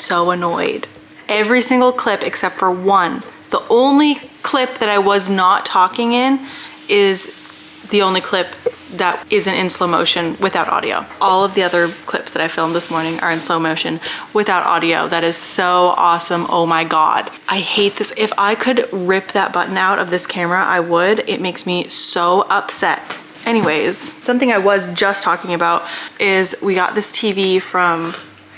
so annoyed. Every single clip except for one. The only clip that I was not talking in is the only clip that isn't in slow motion without audio. All of the other clips that I filmed this morning are in slow motion without audio. That is so awesome. Oh my God. I hate this. If I could rip that button out of this camera, I would. It makes me so upset. Anyways, something I was just talking about is we got this TV from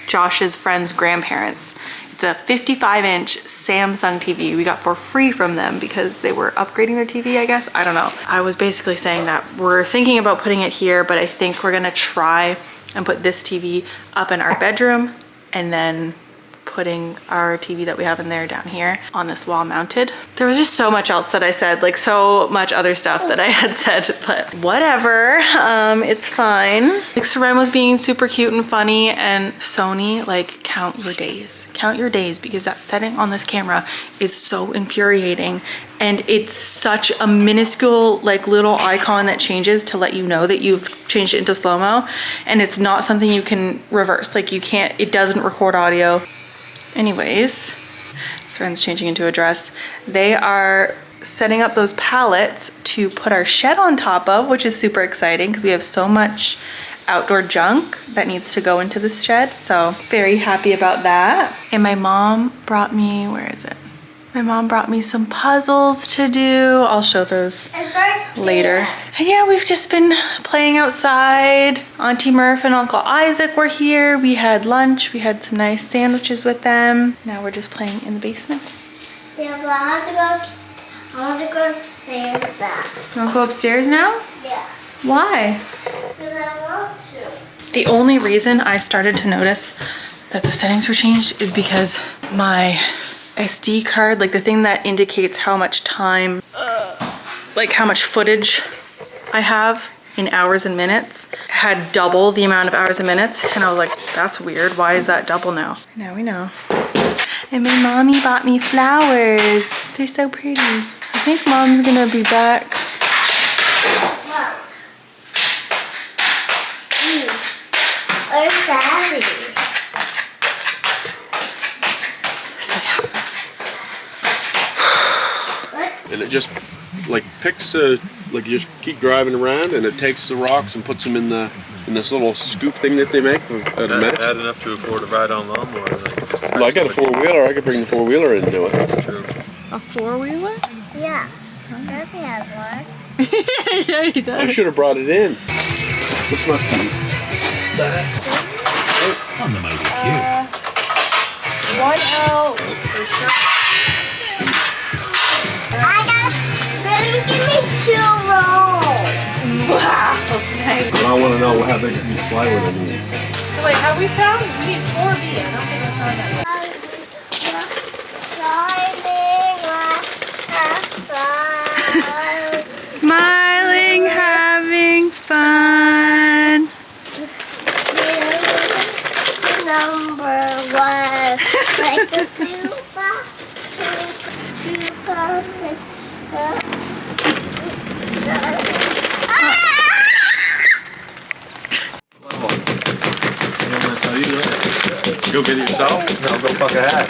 Josh's friend's grandparents. It's a 55-inch Samsung TV we got for free from them because they were upgrading their TV, I guess. I don't know. I was basically saying that we're thinking about putting it here, but I think we're gonna try and put this TV up in our bedroom and then putting our TV that we have in there down here on this wall mounted. There was just so much else that I said, like so much other stuff that I had said, but whatever, it's fine. Like Seren was being super cute and funny, and Sony, like, count your days because that setting on this camera is so infuriating. And it's such a minuscule, like, little icon that changes to let you know that you've changed it into slow-mo, and it's not something you can reverse. Like, you can't, it doesn't record audio. Anyways, Seren's changing into a dress. They are setting up those pallets to put our shed on top of, which is super exciting because we have so much outdoor junk that needs to go into this shed. So very happy about that. And my mom brought me, where is it? My mom brought me some puzzles to do. I'll show those later. And yeah, we've just been playing outside. Auntie Murph and Uncle Isaac were here. We had lunch. We had some nice sandwiches with them. Now we're just playing in the basement. Yeah, but I want to go upstairs now. You want to go upstairs now? Yeah. Why? Because I want to. The only reason I started to notice that the settings were changed is because my SD card, like the thing that indicates how much time, like how much footage I have in hours and minutes, had double the amount of hours and minutes. And I was like, that's weird. Why is that double now? Now we know. And my mommy bought me flowers. They're so pretty. I think mom's gonna be back. Where's Daddy? So yeah. And it just like picks like you just keep driving around and it takes the rocks and puts them in this little scoop thing that they make. Add enough to afford to ride on lawnmower. Well, I got a four-wheeler. I could bring the four-wheeler in and do it. True. A four-wheeler? Yeah. Daddy has one. Yeah, he does. I should have brought it in. What's my food? On the mighty cute. 1L for sure. Give me 2 rolls. Wow, nice. But I want to know how big a piece of plywood I need. So wait, have we found? We need 4B. I don't think we found that yet. Smiling, having fun. Number 1, like the super. Go get it yourself? No, go fuck a hat.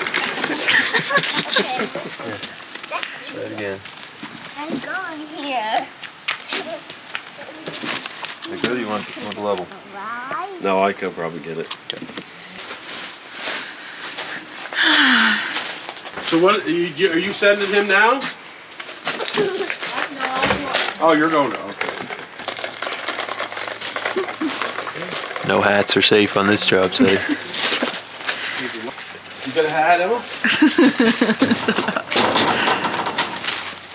Try it again. I'm going here. Like good, you want the level? Right. No, I could probably get it. Okay. So what? Are you sending him now? Oh, you're going to. Okay. No hats are safe on this job site. You got a hat, Emma?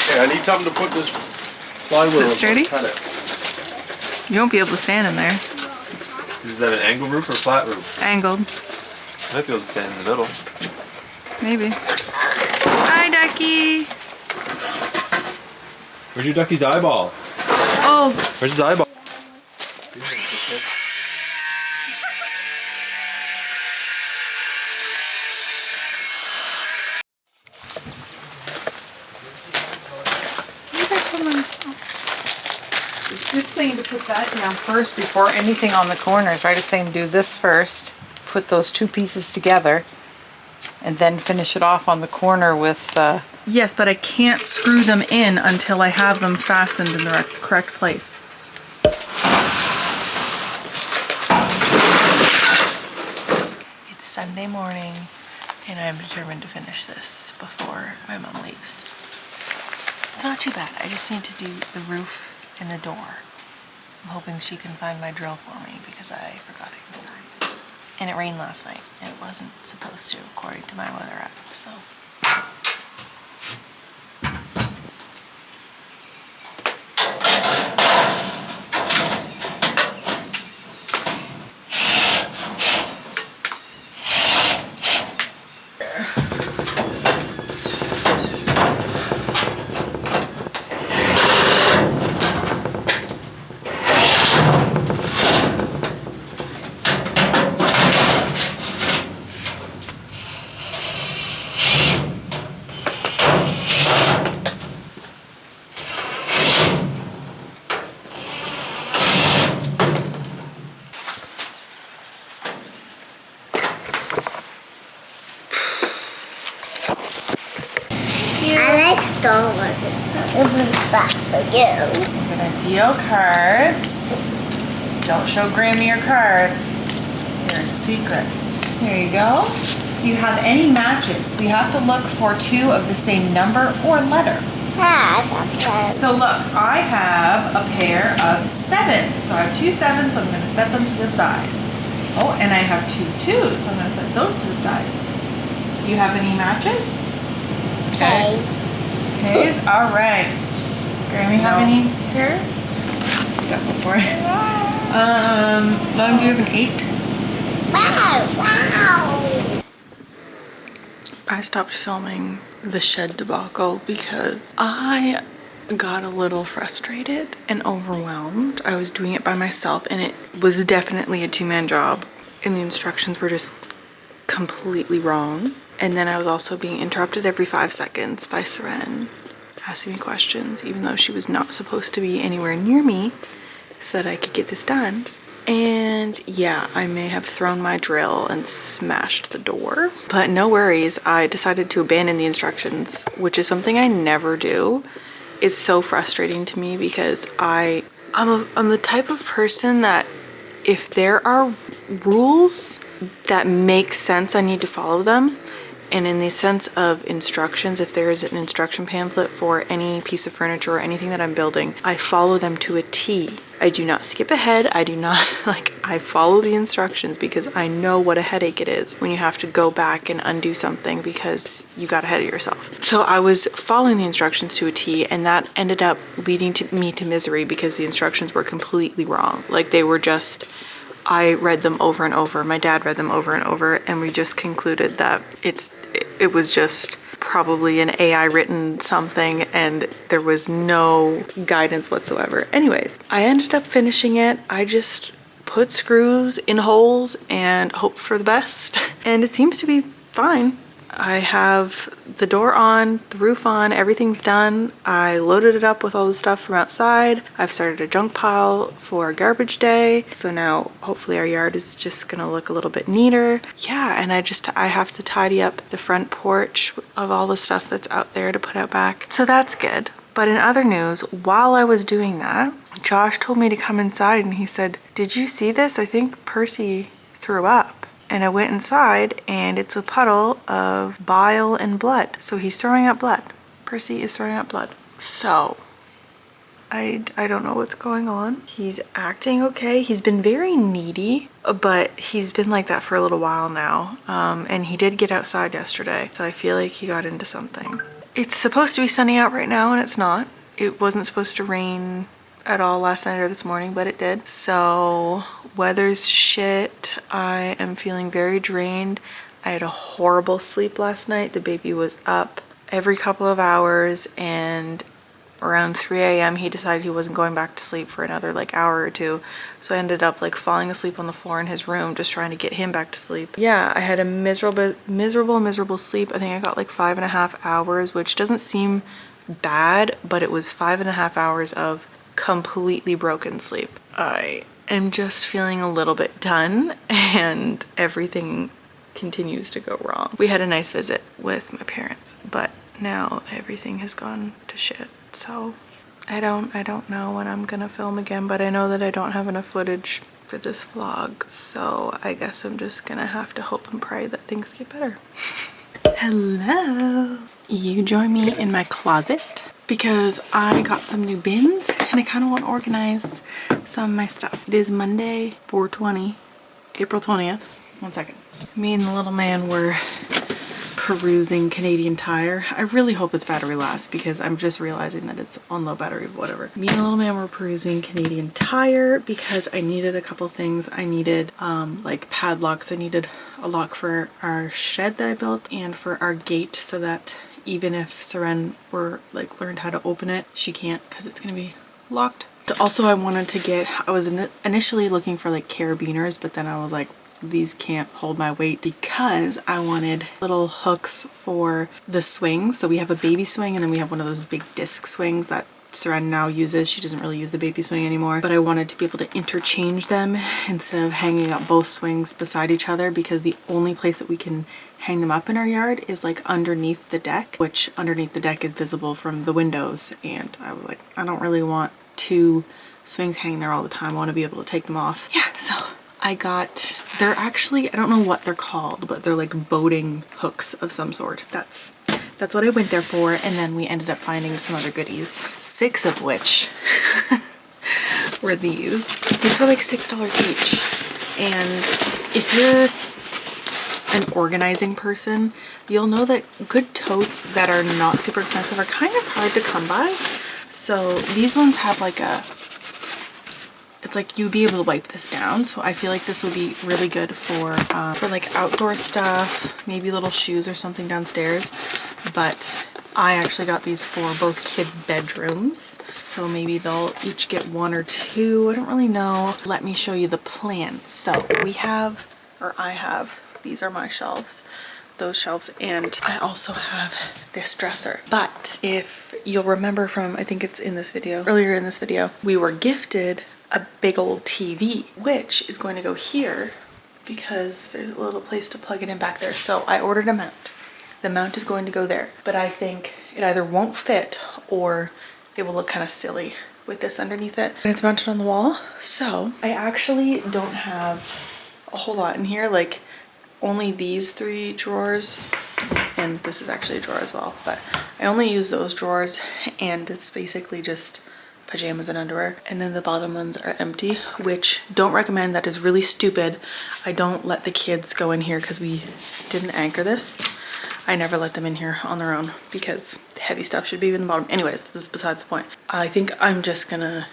Okay, I need something to put this plywood on. Is it sturdy? Cut it. You won't be able to stand in there. Is that an angle roof or flat roof? Angled, I might be able to stand in the middle. maybe. Hi, Ducky. Where's your ducky's eyeball? Oh, Where's his eyeball? it's saying to put that down first before anything on the corners, right? It's saying do this first, put those 2 pieces together, and then finish it off on the corner with, Yes, but I can't screw them in until I have them fastened in the correct place. It's Sunday morning and I'm determined to finish this before my mom leaves. It's not too bad. I just need to do the roof and the door. I'm hoping she can find my drill for me because I forgot it inside. And it rained last night and it wasn't supposed to according to my weather app, so. I like Star Wars. It was back for you. I'm gonna deal cards. Don't show Grammy your cards. They're a secret. Here you go. Do you have any matches? So you have to look for 2 of the same number or letter. So look, I have a pair of 7s. So I have 2 7s, so I'm gonna set them to the side. Oh, and I have 2 2s, so I'm gonna set those to the side. Do you have any matches? Case. Pairs? All right. Grammy, have any pairs? Done before. Mom, do you have an 8? Wow. I stopped filming the shed debacle because I got a little frustrated and overwhelmed. I was doing it by myself and it was definitely a 2-man job and the instructions were just completely wrong. And then I was also being interrupted every 5 seconds by Seren asking me questions, even though she was not supposed to be anywhere near me so that I could get this done. And yeah, I may have thrown my drill and smashed the door, but no worries. I decided to abandon the instructions, which is something I never do. It's so frustrating to me because I'm the type of person that if there are rules that make sense, I need to follow them. And in the sense of instructions, if there is an instruction pamphlet for any piece of furniture or anything that I'm building, I follow them to a T. I do not skip ahead. I do not, I follow the instructions because I know what a headache it is when you have to go back and undo something because you got ahead of yourself. So I was following the instructions to a T and that ended up leading me to misery because the instructions were completely wrong. Like they were just, I read them over and over. My dad read them over and over and we just concluded that it was just probably an AI written something and there was no guidance whatsoever. Anyways, I ended up finishing it. I just put screws in holes and hoped for the best and it seems to be fine. I have the door on, the roof on, everything's done. I loaded it up with all the stuff from outside. I've started a junk pile for garbage day. So now hopefully our yard is just gonna look a little bit neater. Yeah, and I have to tidy up the front porch of all the stuff that's out there to put out back. So that's good. But in other news, while I was doing that, Josh told me to come inside and he said, "Did you see this? I think Percy threw up." And I went inside and it's a puddle of bile and blood. So he's throwing up blood. Percy is throwing up blood. So I don't know what's going on. He's acting okay. He's been very needy, but he's been like that for a little while now. And he did get outside yesterday. So I feel like he got into something. It's supposed to be sunny out right now and it's not. It wasn't supposed to rain at all last night or this morning, but it did. So weather's shit. I am feeling very drained. I had a horrible sleep last night. The baby was up every couple of hours and around 3 a.m. he decided he wasn't going back to sleep for another hour or 2. So I ended up falling asleep on the floor in his room just trying to get him back to sleep. Yeah, I had a miserable sleep. I think I got 5.5 hours, which doesn't seem bad, but it was 5.5 hours of completely broken sleep. I am just feeling a little bit done and everything continues to go wrong. We had a nice visit with my parents, but now everything has gone to shit. So I don't know when I'm gonna film again, but I know that I don't have enough footage for this vlog, so I guess I'm just gonna have to hope and pray that things get better. Hello! You join me in my closet because I got some new bins and I kind of want to organize some of my stuff. It is Monday, 4/20, April 20th. One second. Me and the little man were perusing Canadian Tire. I really hope this battery lasts because I'm just realizing that it's on low battery, whatever. Me and the little man were perusing Canadian Tire because I needed a couple things. I needed like padlocks. I needed a lock for our shed that I built and for our gate so that even if Seren were like learned how to open it, she can't because it's gonna be locked. Also, I wanted to get, I was initially looking for like carabiners, but then I was like, these can't hold my weight because I wanted little hooks for the swings. So we have a baby swing and then we have one of those big disc swings that Seren now uses. She doesn't really use the baby swing anymore, but I wanted to be able to interchange them instead of hanging up both swings beside each other, because the only place that we can hang them up in our yard is like underneath the deck, which underneath the deck is visible from the windows. And I was like, I don't really want two swings hanging there all the time. I want to be able to take them off. Yeah, so I got, they're actually, I don't know what they're called, but they're like boating hooks of some sort. That's what I went there for, and then we ended up finding some other goodies, 6 of which were these. These were like $6 each. And if you're an organizing person, you'll know that good totes that are not super expensive are kind of hard to come by. So these ones have like a, it's like you'd be able to wipe this down. So I feel like this would be really good for like outdoor stuff, maybe little shoes or something downstairs. But I actually got these for both kids' bedrooms. So maybe they'll each get 1 or 2. I don't really know. Let me show you the plan. So we have, or I have, these are my shelves, those shelves, and I also have this dresser. But if you'll remember from, I think it's in this video, earlier in this video, we were gifted a big old TV, which is going to go here because there's a little place to plug it in back there. So I ordered a mount. The mount is going to go there, but I think it either won't fit or it will look kind of silly with this underneath it. And it's mounted on the wall. So I actually don't have a whole lot in here, like only these 3 drawers, and this is actually a drawer as well, but I only use those drawers, and it's basically just pajamas and underwear. And then the bottom ones are empty, which don't recommend. That is really stupid. I don't let the kids go in here because we didn't anchor this. I never let them in here on their own because the heavy stuff should be in the bottom. Anyways, this is besides the point. I think I'm just gonna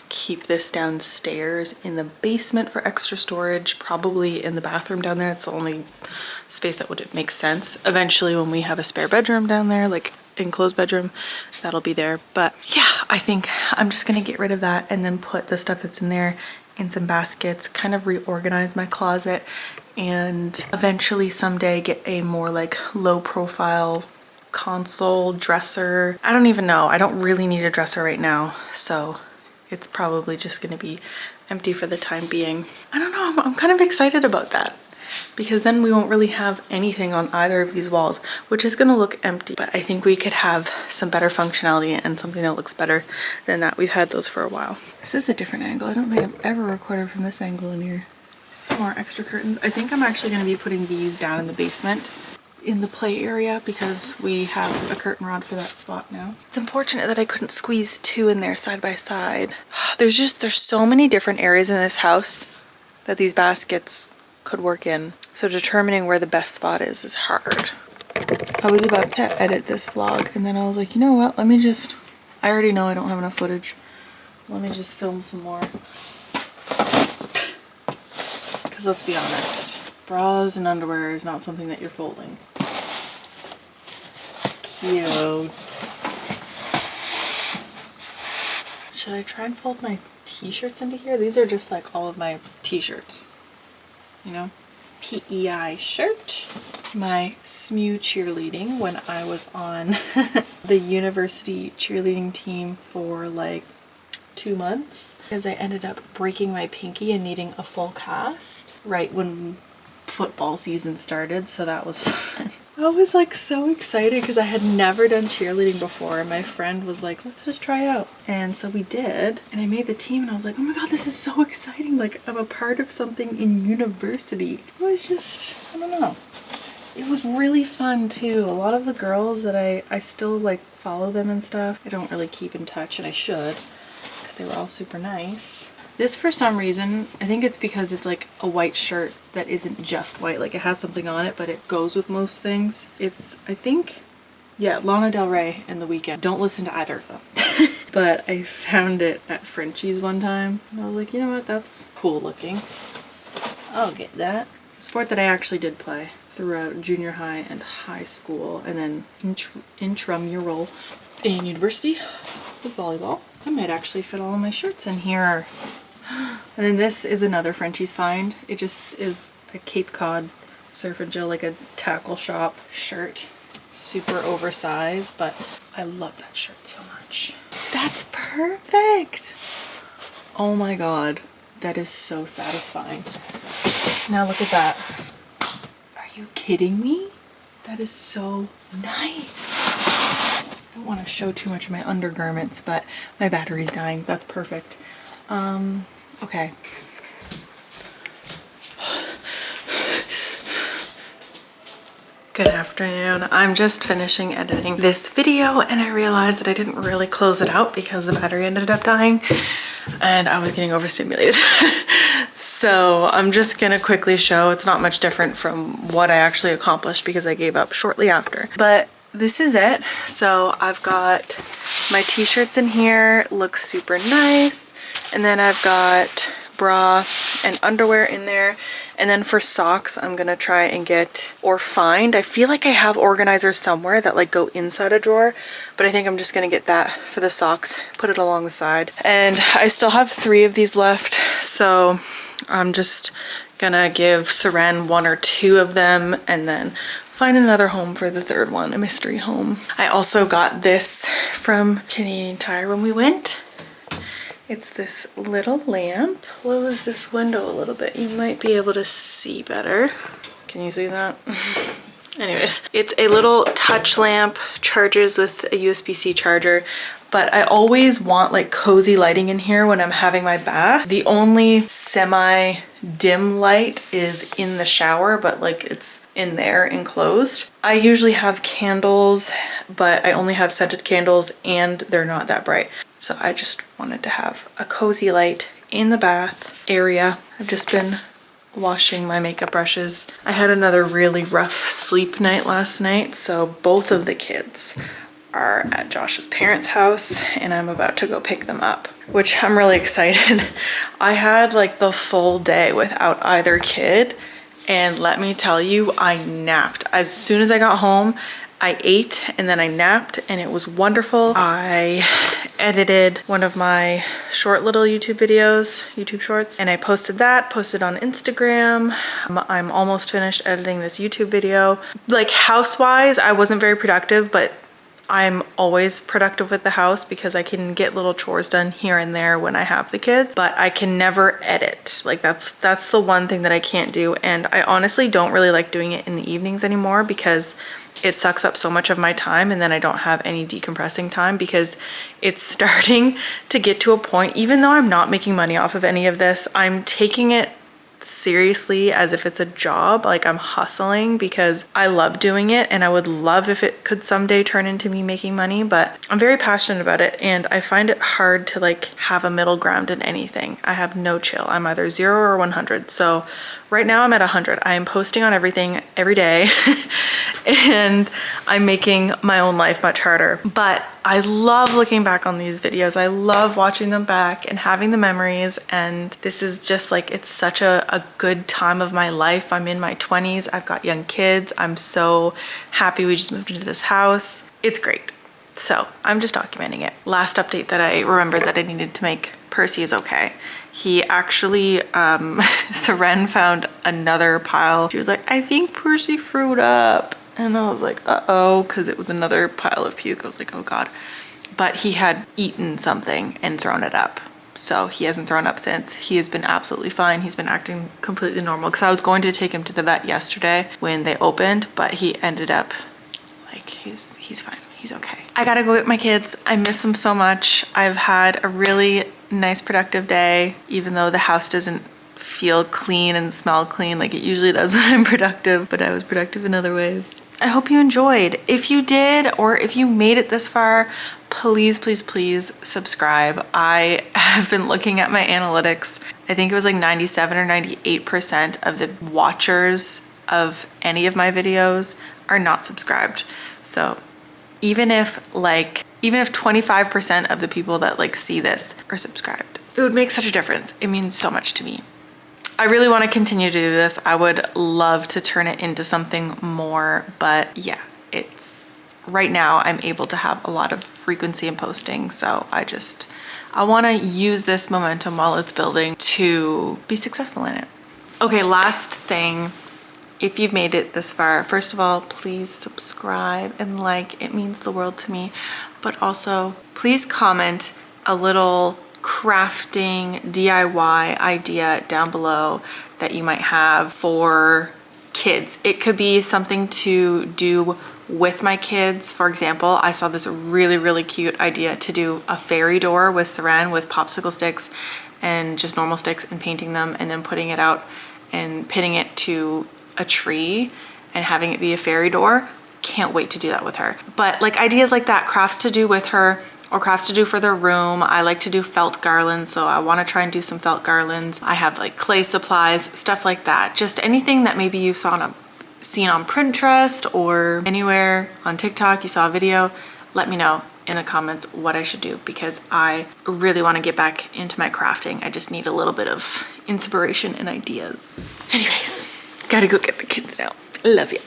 keep this downstairs in the basement for extra storage, probably in the bathroom down there. It's the only space that would make sense. Eventually when we have a spare bedroom down there, like enclosed bedroom, that'll be there. But yeah, I think I'm just gonna get rid of that and then put the stuff that's in there in some baskets, kind of reorganize my closet, and eventually someday get a more like low profile console dresser. I don't even know. I don't really need a dresser right now, so it's probably just gonna be empty for the time being. I don't know, I'm kind of excited about that because then we won't really have anything on either of these walls, which is gonna look empty. But I think we could have some better functionality and something that looks better than that. We've had those for a while. This is a different angle. I don't think I've ever recorded from this angle in here. Some more extra curtains. I think I'm actually gonna be putting these down in the basement in the play area because we have a curtain rod for that spot now. It's unfortunate that I couldn't squeeze 2 in there side by side. There's so many different areas in this house that these baskets could work in. So determining where the best spot is hard. I was about to edit this vlog and then I was like, you know what? Let me just, I already know I don't have enough footage. Let me just film some more. Because let's be honest, bras and underwear is not something that you're folding. Cute. Should I try and fold my t-shirts into here? These are just like all of my t-shirts, you know? PEI shirt. My SMU cheerleading when I was on the university cheerleading team for like 2 months because I ended up breaking my pinky and needing a full cast right when football season started, so that was fun. I was like so excited because I had never done cheerleading before, and my friend was like, let's just try out. And so we did, and I made the team, and I was like, oh my god, this is so exciting. Like, I'm a part of something in university. It was just, I don't know. It was really fun too. A lot of the girls that I still like follow them and stuff. I don't really keep in touch, and I should, because they were all super nice. This, for some reason, I think it's because it's like a white shirt that isn't just white. Like, it has something on it, but it goes with most things. It's, I think, yeah, Lana Del Rey and The Weeknd. Don't listen to either of them. But I found it at Frenchie's one time, and I was like, you know what, that's cool looking. I'll get that. A sport that I actually did play throughout junior high and high school, and then intramural in university was volleyball. I might actually fit all of my shirts in here. And then this is another Frenchie's find. It just is a Cape Cod Surf and Jill, like a tackle shop shirt. Super oversized, but I love that shirt so much. That's perfect. Oh my god, that is so satisfying. Now look at that. Are you kidding me? That is so nice. I don't want to show too much of my undergarments, but my battery's dying. That's perfect. Okay. Good afternoon. I'm just finishing editing this video, and I realized that I didn't really close it out because the battery ended up dying and I was getting overstimulated. So I'm just gonna quickly show. It's not much different from what I actually accomplished because I gave up shortly after. But this is it. So I've got my t-shirts in here, looks super nice. And then I've got bra and underwear in there. And then for socks, I'm gonna try and get, or find, I feel like I have organizers somewhere that like go inside a drawer, but I think I'm just gonna get that for the socks, put it along the side. And I still have 3 of these left, so I'm just gonna give Seren 1 or 2 of them and then find another home for the 3rd one, a mystery home. I also got this from Canadian Tire when we went. It's this little lamp. Close this window a little bit. You might be able to see better. Can you see that? Anyways, it's a little touch lamp, charges with a USB-C charger, but I always want like cozy lighting in here when I'm having my bath. The only semi-dim light is in the shower, but like it's in there enclosed. I usually have candles, but I only have scented candles and they're not that bright. So I just wanted to have a cozy light in the bath area. I've just been washing my makeup brushes. I had another really rough sleep night last night, so both of the kids are at Josh's parents' house and I'm about to go pick them up, which I'm really excited. I had like the full day without either kid, and let me tell you, I napped. As soon as I got home, I ate and then I napped, and it was wonderful. I edited one of my short little YouTube videos, YouTube shorts, and I posted on Instagram. I'm almost finished editing this YouTube video. Like house-wise, I wasn't very productive, but I'm always productive with the house because I can get little chores done here and there when I have the kids, but I can never edit. Like that's the one thing that I can't do, and I honestly don't really like doing it in the evenings anymore because it sucks up so much of my time, and then I don't have any decompressing time because it's starting to get to a point, even though I'm not making money off of any of this, I'm taking it seriously as if it's a job. Like I'm hustling because I love doing it, and I would love if it could someday turn into me making money, but I'm very passionate about it and I find it hard to like have a middle ground in anything. I have no chill. I'm either 0 or 100. So right now I'm at 100. I am posting on everything every day and I'm making my own life much harder. But I love looking back on these videos. I love watching them back and having the memories, and this is just like, it's such a good time of my life. I'm in my 20s. I've got young kids. I'm so happy we just moved into this house. It's great. So I'm just documenting it. Last update that I remembered that I needed to make, Percy is okay. He actually, Seren found another pile. She was like, I think Percy threw it up. And I was like, uh-oh, because it was another pile of puke. I was like, oh God. But he had eaten something and thrown it up. So he hasn't thrown up since. He has been absolutely fine. He's been acting completely normal because I was going to take him to the vet yesterday when they opened, but he ended up like, he's fine. He's okay. I gotta go get my kids. I miss them so much. I've had a really nice productive day, even though the house doesn't feel clean and smell clean like it usually does when I'm productive, but I was productive in other ways. I hope you enjoyed. If you did, or if you made it this far, please, please, please subscribe. I have been looking at my analytics. I think it was like 97 or 98% of the watchers of any of my videos are not subscribed. So even if 25% of the people that like see this are subscribed, it would make such a difference. It means so much to me. I really want to continue to do this. I would love to turn it into something more, but yeah, right now I'm able to have a lot of frequency in posting. So I want to use this momentum while it's building to be successful in it. Okay, last thing. If you've made it this far, first of all, please subscribe and like. It means the world to me. But also, please comment a little crafting DIY idea down below that you might have for kids. It could be something to do with my kids. For example, I saw this really, really cute idea to do a fairy door with saran with popsicle sticks and just normal sticks and painting them and then putting it out and pinning it to a tree and having it be a fairy door. Can't wait to do that with her. But like ideas like that, crafts to do with her or crafts to do for their room. I like to do felt garlands, so I want to try and do some felt garlands. I have like clay supplies, stuff like that. Just anything that maybe you seen on Pinterest or anywhere on TikTok, you saw a video, let me know in the comments what I should do because I really want to get back into my crafting. I just need a little bit of inspiration and ideas. Anyways, gotta go get the kids now. Love you.